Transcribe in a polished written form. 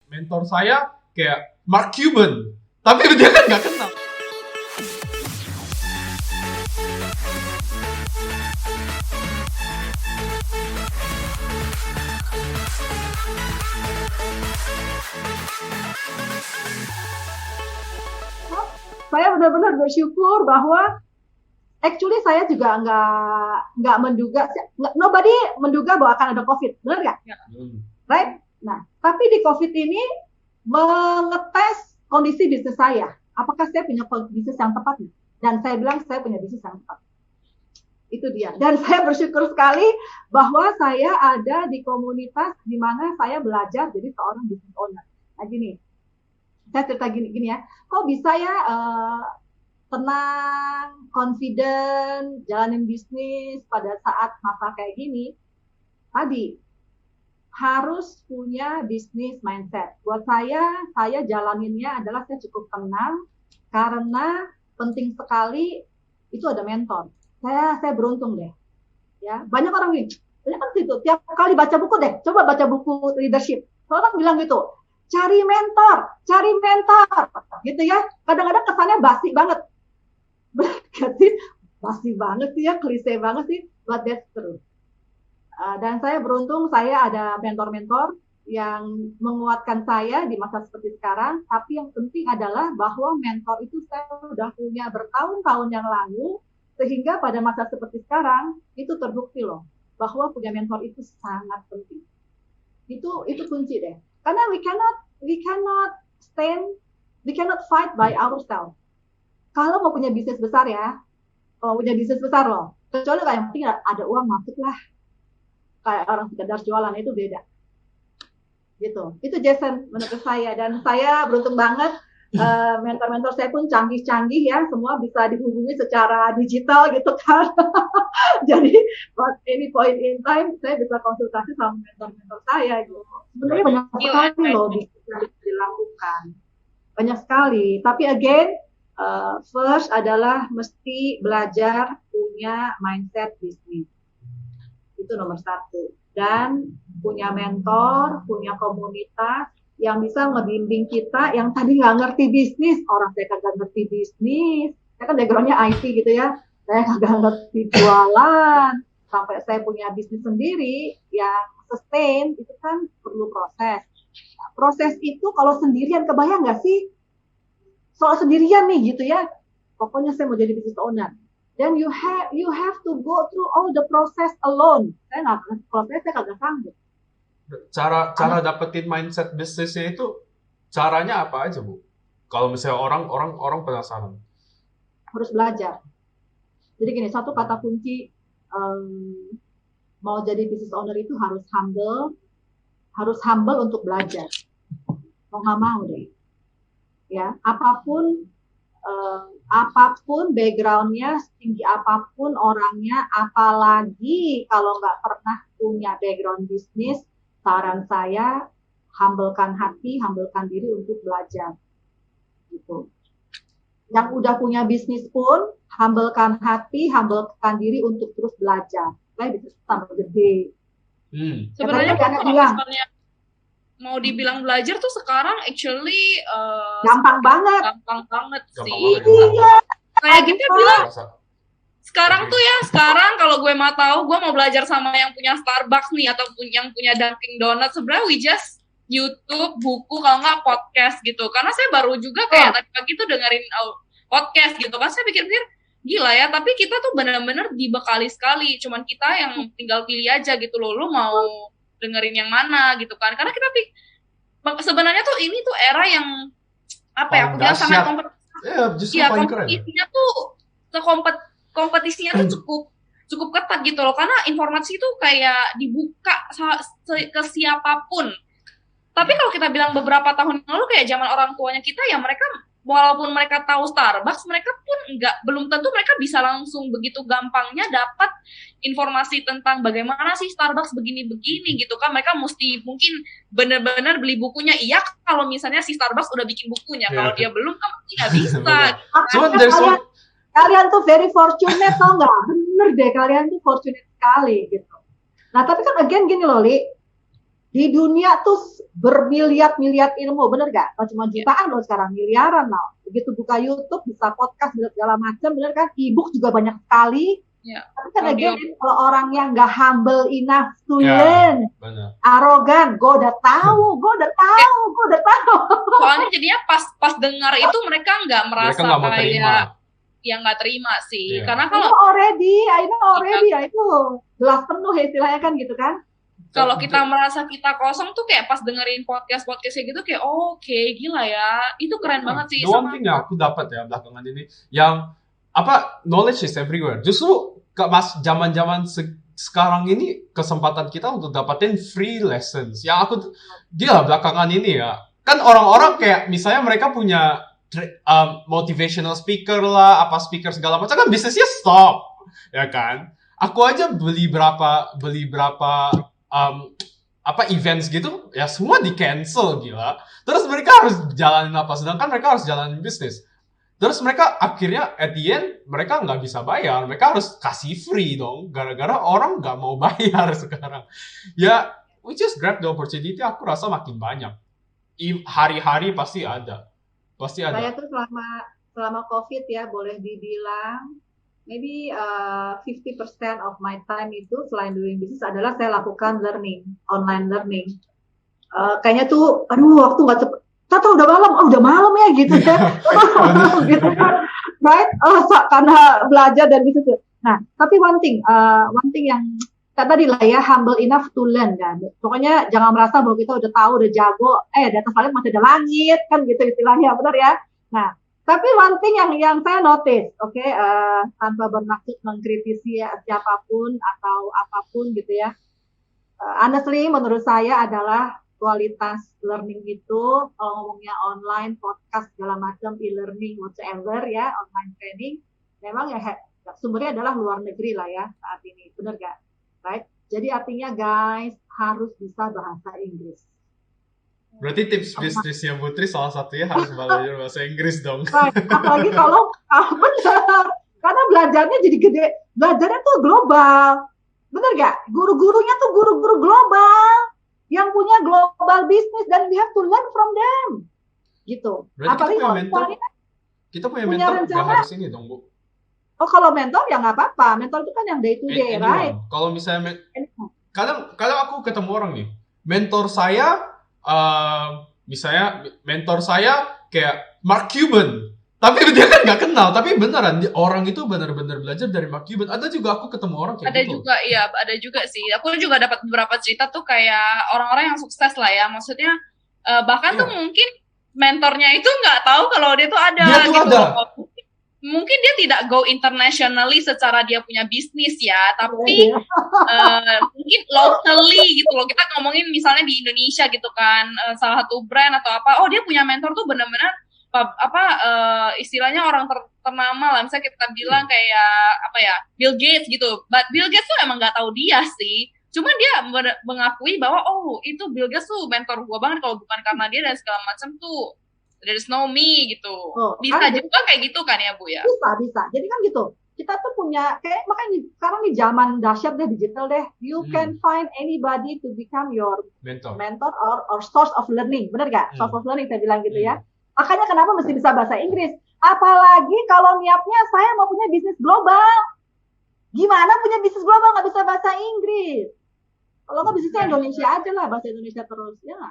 mentor saya kayak Mark Cuban, tapi dia kan nggak kenal. Saya benar-benar bersyukur bahwa actually saya juga nggak menduga, nobody menduga bahwa akan ada COVID, benar nggak? Right? Nah, tapi di COVID ini mengetes kondisi bisnis saya. Apakah saya punya bisnis yang tepat? Dan saya bilang saya punya bisnis yang tepat. Itu dia. Dan saya bersyukur sekali bahwa saya ada di komunitas di mana saya belajar jadi seorang business owner. Nah gini, saya cerita gini ya. Kok bisa ya tenang, confident, jalanin bisnis pada saat masa kayak gini? Tadi harus punya bisnis mindset. Buat saya jalaninnya adalah saya cukup tenang karena penting sekali itu ada mentor. Saya beruntung deh. Ya, banyak orang gini, banyak kan gitu. Tiap kali baca buku deh, coba baca buku leadership. Orang bilang gitu, cari mentor, gitu ya. Kadang-kadang kesannya basi banget. Berarti basi banget sih ya, klise banget sih, but that's true. Dan saya beruntung saya ada mentor-mentor yang menguatkan saya di masa seperti sekarang. Tapi yang penting adalah bahwa mentor itu saya sudah punya bertahun-tahun yang lalu, sehingga pada masa seperti sekarang itu terbukti loh bahwa punya mentor itu sangat penting. Itu kunci deh. Karena we cannot fight by ourselves. Kalau mau punya bisnis besar ya, kalau punya bisnis besar loh, kecuali kayak yang penting ada uang masuk lah. Kayak orang sekedar jualan itu beda. Gitu. Itu Jason menurut saya, dan saya beruntung banget. Mentor-mentor saya pun canggih-canggih ya, semua bisa dihubungi secara digital gitu kan. Jadi at any point in time saya bisa konsultasi sama mentor-mentor saya gitu. Sebenarnya banyak sekali loh bisa dilakukan, banyak sekali. Tapi again, first adalah mesti belajar punya mindset bisnis, itu nomor satu. Dan punya mentor, punya komunitas yang bisa ngebimbing kita yang tadi nggak ngerti bisnis. Orang saya kagak ngerti bisnis, saya kan backgroundnya IT gitu ya, saya kagak ngerti jualan, sampai saya punya bisnis sendiri yang sustain, itu kan perlu proses. Proses itu kalau sendirian, kebayang nggak sih? Soal sendirian nih gitu ya, pokoknya saya mau jadi business owner. Then you have to go through all the process alone. Saya nggak proses, saya kagak sanggup. Cara dapetin mindset bisnisnya itu caranya apa aja, Bu? Kalau misalnya orang penasaran. Harus belajar. Jadi gini, satu kata kunci mau jadi business owner itu harus humble untuk belajar. Mau nggak mau deh. Ya, apapun backgroundnya, setinggi apapun orangnya, apalagi kalau nggak pernah punya background bisnis, saran saya humblekan hati, humblekan diri untuk belajar. Gitu. Yang udah punya bisnis pun humblekan hati, humblekan diri untuk terus belajar. Supaya bisnis tambah gede. Sebenarnya kalau misalnya mau dibilang belajar tuh sekarang actually gampang banget sih. Iya. Kayak kita bilang sekarang kalau gue mau tahu, gue mau belajar sama yang punya Starbucks nih atau yang punya Dunkin Donuts, sebenarnya we just YouTube, buku, kalau nggak podcast gitu. Karena saya baru juga kayak tadi pagi tuh dengerin podcast gitu kan, saya pikir-pikir gila ya, tapi kita tuh benar-benar dibekali sekali, cuman kita yang tinggal pilih aja gitu loh, lu mau dengerin yang mana gitu kan. Karena kita sebenarnya tuh ini tuh era yang apa ya, udah sangat kompetisinya tuh kompetisinya tuh cukup ketat gitu loh, karena informasi itu kayak dibuka ke siapapun. Tapi kalau kita bilang beberapa tahun lalu kayak zaman orang tuanya kita ya, mereka walaupun mereka tahu Starbucks, mereka pun belum tentu mereka bisa langsung begitu gampangnya dapat informasi tentang bagaimana sih Starbucks begini-begini gitu kan. Mereka mesti mungkin benar-benar beli bukunya. Iya, kalau misalnya si Starbucks udah bikin bukunya, kalau dia belum kan mungkin nggak bisa. Kalian tuh very fortunate, tau nggak? Bener deh, kalian tuh fortunate sekali gitu. Nah tapi kan again gini loh, Li, Di dunia tuh bermiliar-miliar ilmu, bener gak? Kalau cuma jutaan loh sekarang, miliaran loh. Begitu buka YouTube, bisa podcast, bisa segala macam, bener kan? E-book juga banyak sekali. Ya. Tapi kan Audio. again, kalau orang yang gak humble enough to Ya, learn, benar. arogan, gue udah tahu. Soalnya jadinya pas dengar itu mereka nggak merasa Mereka nggak mau terima. kayak yang nggak terima sih. Iya. Karena I know already, ya itu gelas penuh ya istilahnya kan gitu kan. kalau kita merasa kita kosong tuh kayak pas dengerin podcast kayak gitu kayak oke, gila ya, itu keren banget sih. The one thing yang aku dapat ya belakangan ini, yang knowledge is everywhere. Justru mas zaman-zaman sekarang ini kesempatan kita untuk dapatin free lessons. Yang aku gila belakangan ini ya, kan orang-orang kayak misalnya mereka punya motivational speaker lah, speaker segala macam kan bisnisnya stop, ya kan? Aku aja beli berapa events gitu, ya semua di cancel gila. Terus mereka harus jalanin sedangkan mereka harus jalanin bisnis. Terus mereka akhirnya at the end mereka nggak bisa bayar, mereka harus kasih free dong, gara-gara orang nggak mau bayar sekarang. Ya, we just grab the opportunity. Aku rasa makin banyak. Hari-hari pasti ada. Saya tuh selama COVID ya boleh dibilang maybe 50% of my time itu selain doing business adalah saya lakukan online learning. Kayaknya tuh, waktu nggak cepet. Tahu udah malam ya gitu ya. Gitu kan, right? Karena belajar dan gitu. Nah, tapi one thing yang tadi lah ya, humble enough to learn kan. Pokoknya jangan merasa bahwa kita udah tahu, udah jago. Di atas langit masih ada langit kan gitu istilahnya, benar ya. Nah, tapi one thing yang saya notice, tanpa bermaksud mengkritisi siapapun atau apapun gitu ya. Honestly, menurut saya adalah kualitas learning itu, kalau ngomongnya online, podcast, segala macam, e-learning, whatsoever ya, online training, memang ya sumbernya adalah luar negeri lah ya saat ini, benar gak? Right? Jadi artinya guys, harus bisa bahasa Inggris. Berarti tips bisnisnya Putri salah satunya harus belajar bahasa Inggris dong. Right. Apalagi kalau benar, karena belajarnya jadi gede, belajarnya tuh global, bener gak? Guru-gurunya tuh guru-guru global yang punya global business dan we have to learn from them, gitu. Berarti apalagi kita punya mentor nggak harus ini dong, Bu? Oh, kalau mentor ya nggak apa-apa. Mentor itu kan yang day to day, right? Kalau misalnya kadang aku ketemu orang nih, mentor saya misalnya mentor saya kayak Mark Cuban, tapi dia kan nggak kenal, tapi beneran orang itu benar-benar belajar dari Mark Cuban. Ada juga aku ketemu orang kayak gitu. Ada juga sih. Aku juga dapat beberapa cerita tuh kayak orang-orang yang sukses lah ya. Maksudnya bahkan tuh mungkin mentornya itu nggak tahu kalau dia tuh ada. Dia tuh gitu. ada. Mungkin dia tidak go internationally secara dia punya bisnis ya, tapi mungkin locally gitu loh. Kita ngomongin misalnya di Indonesia gitu kan, salah satu brand atau apa, dia punya mentor tuh benar-benar istilahnya orang ternama lah. Misalnya kita bilang kayak Bill Gates gitu. But Bill Gates tuh emang nggak tahu dia sih. Cuma dia mengakui bahwa itu Bill Gates tuh mentor gua banget, kalau bukan karena dia dan segala macam tuh there's no me gitu. Bisa juga kayak gitu kan ya Bu ya? Bisa. Jadi kan gitu. Kita tuh punya makanya sekarang di zaman dahsyat deh, digital deh. You can find anybody to become your mentor or source of learning. Benar gak? Source of learning saya bilang gitu ya. Makanya kenapa mesti bisa bahasa Inggris? Apalagi kalau niatnya saya mau punya bisnis global. Gimana punya bisnis global nggak bisa bahasa Inggris? Kalau nggak bisnisnya Indonesia aja lah, bahasa Indonesia terus ya.